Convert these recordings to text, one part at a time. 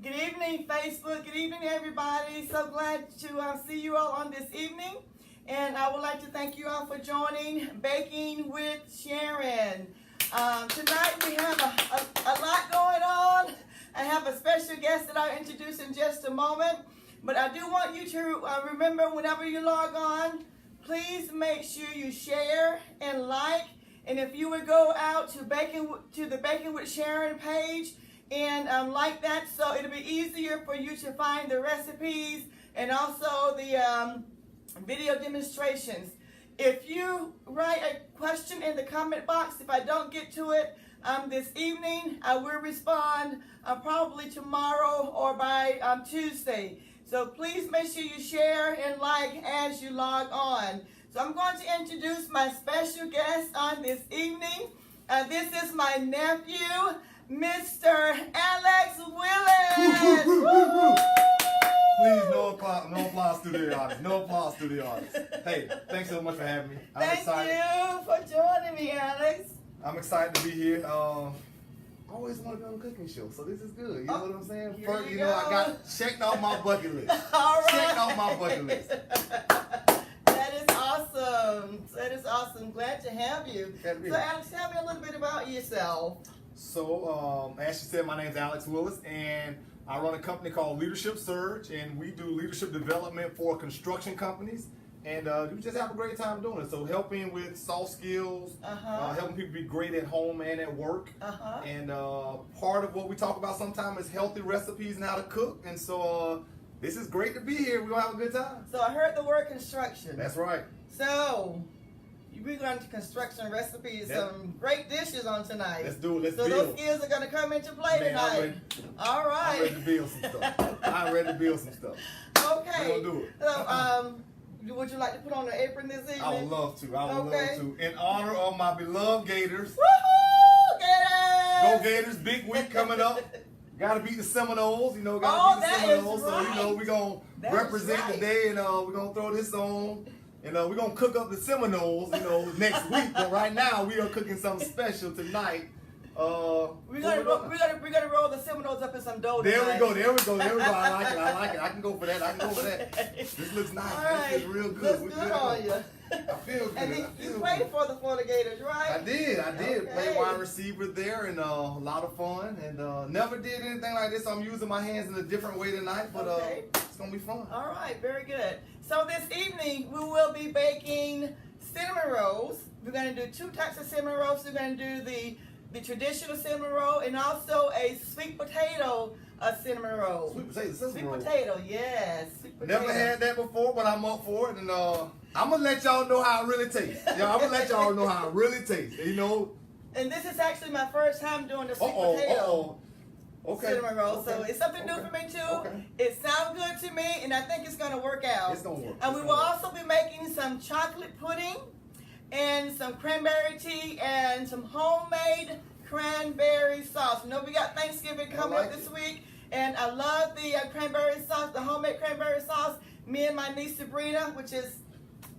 Good evening, Facebook. Good evening, everybody. So glad to see you all on this evening. And I would like to thank you all for joining Baking with Sharon. Tonight we have a lot going on. I have a special guest that I'll introduce in just a moment. But I do want you to remember whenever you log on, please make sure you share and like. And if you would go out to the Baking with Sharon page and like that, so it'll be easier for you to find the recipes and also the video demonstrations. If you write a question in the comment box, if I don't get to it this evening, I will respond probably tomorrow or by Tuesday. So please make sure you share and like as you log on. So I'm going to introduce my special guest on this evening. This is my nephew, Mr. Alex Willis. Please, no applause to the audience. No applause to the audience. Hey, thanks so much for having me. I'm excited. Thank you for joining me, Alex. I'm excited to be here. I always want to be on a cooking show, so this is good. You know what I'm saying? First, you know, go. I got checked off my bucket list. All right. Checked off my bucket list. That is awesome. That is awesome. Glad to have you. So, Alex, tell me a little bit about yourself. So, as she said, my name is Alex Willis, and I run a company called Leadership Surge, and we do leadership development for construction companies. And we just have a great time doing it. So helping with soft skills, helping people be great at home and at work. And part of what we talk about sometimes is healthy recipes and how to cook. And so this is great to be here. We're going to have a good time. So I heard the word construction. That's right. So we're going to construction recipes, some great dishes on tonight. Let's do it. Let's so build. Those skills are going to come into play tonight. All right. I'm ready to build some stuff. I'm ready to build some stuff. Okay. We're going to do it. So, would you like to put on an apron this evening? I would love to. I would love to. In honor of my beloved Gators. Woohoo! Gators! Go Gators! Big week coming up. Got to beat the Seminoles. You know, got to beat the Seminoles. Right. So, you know, we're going to represent today, and we're going to throw this on. And we're going to cook up the Seminoles, you know, next week. But right now, we are cooking something special tonight. We're gonna roll the Seminoles up in some dough. There we go. I like it. I can go for that. This looks nice. Right. This is real good. Looks good on you. I feel good. And you played for the Florida Gators, right? I did. Okay. Play wide receiver there, and a lot of fun. And never did anything like this. I'm using my hands in a different way tonight, but it's gonna be fun. All right, very good. So this evening we will be baking cinnamon rolls. We're gonna do two types of cinnamon rolls. We're gonna do the traditional cinnamon roll and also a sweet potato cinnamon roll. Sweet potato cinnamon roll. Sweet potato, yes. Sweet potato. Never had that before, but I'm up for it, and I'm gonna let y'all know how it really tastes. I'm gonna let y'all know how it really tastes. You know. And this is actually my first time doing the sweet potato. Okay. Cinnamon roll, so it's something new for me too. Okay. It sounds good to me, and I think it's gonna work out. It's gonna work. And we will also be making some chocolate pudding, and some cranberry tea, and some homemade cranberry sauce. You know we got Thanksgiving coming up this week, and I love the cranberry sauce, the homemade cranberry sauce. Me and my niece Sabrina, which is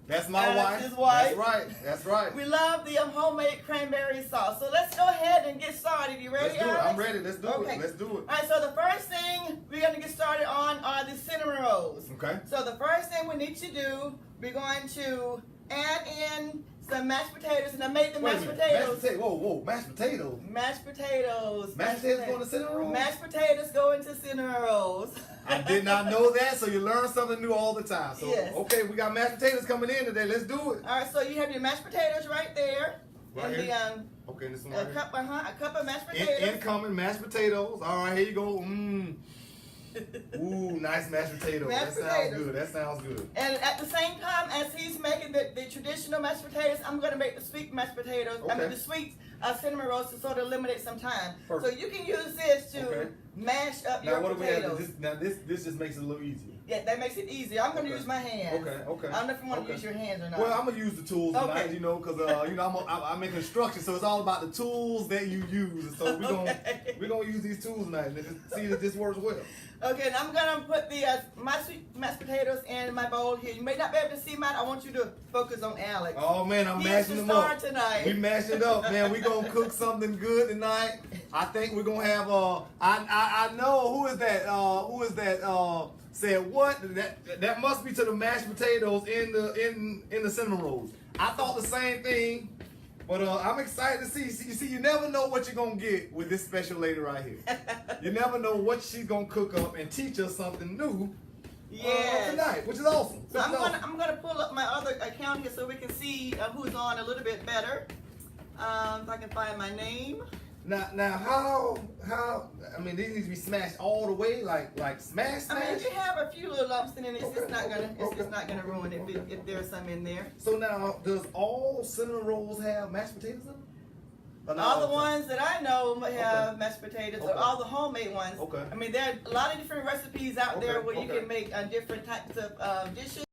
that's my wife. His wife. That's right. We love the homemade cranberry sauce. So let's go ahead and get started. You ready, Let's do it. Alex? I'm ready. Let's do it. Let's do it. All right, so the first thing we're going to get started on are the cinnamon rolls. Okay. So the first thing we need to do, we're going to add in some mashed potatoes, and I made the mashed potatoes. Whoa, mashed potatoes. Mashed potatoes. Mashed potatoes go into cinnamon rolls? Mashed potatoes go into cinnamon rolls. I did not know that, so you learn something new all the time. So, yes. Okay, we got mashed potatoes coming in today. Let's do it. All right, so you have your mashed potatoes right there. Right and here? Okay, this one right a cup of mashed potatoes. Incoming mashed potatoes. All right, here you go. Ooh, nice mashed potatoes. That sounds good. And at the same time as he's making the traditional mashed potatoes, I'm going to make the sweet mashed potatoes. Okay. I mean the sweet cinnamon rolls to sort of eliminate some time. Perfect. So you can use this to mash up your potatoes. This just makes it a little easier. Yeah, that makes it easier. I'm going to use my hands. Okay. I don't know if you want to use your hands or not. Well, I'm going to use the tools tonight, you know, because, I'm in construction, so it's all about the tools that you use. So we're gonna use these tools tonight and see if this works well. Okay, and I'm going to put the my sweet mashed potatoes in my bowl here. You may not be able to see mine. I want you to focus on Alex. Oh, man, I'm mashing them up. Tonight. We mashing it up, man. We going to cook something good tonight. I think we're gonna have I know who is that said what that must be to the mashed potatoes in the cinnamon rolls. I thought the same thing, but I'm excited to see. You see, you never know what you're gonna get with this special lady right here. You never know what she's gonna cook up and teach us something new. Tonight, which is awesome. So I'm gonna pull up my other account here so we can see who's on a little bit better. If I can find my name. Now how I mean these need to be smashed all the way like smash. I mean, if you have a few little lumps in it, it's not gonna ruin it if there's some in there. So now, does all cinnamon rolls have mashed potatoes in them? All the ones that I know have mashed potatoes, Okay. all the homemade ones. Okay. I mean, there are a lot of different recipes out there where you can make different types of dishes.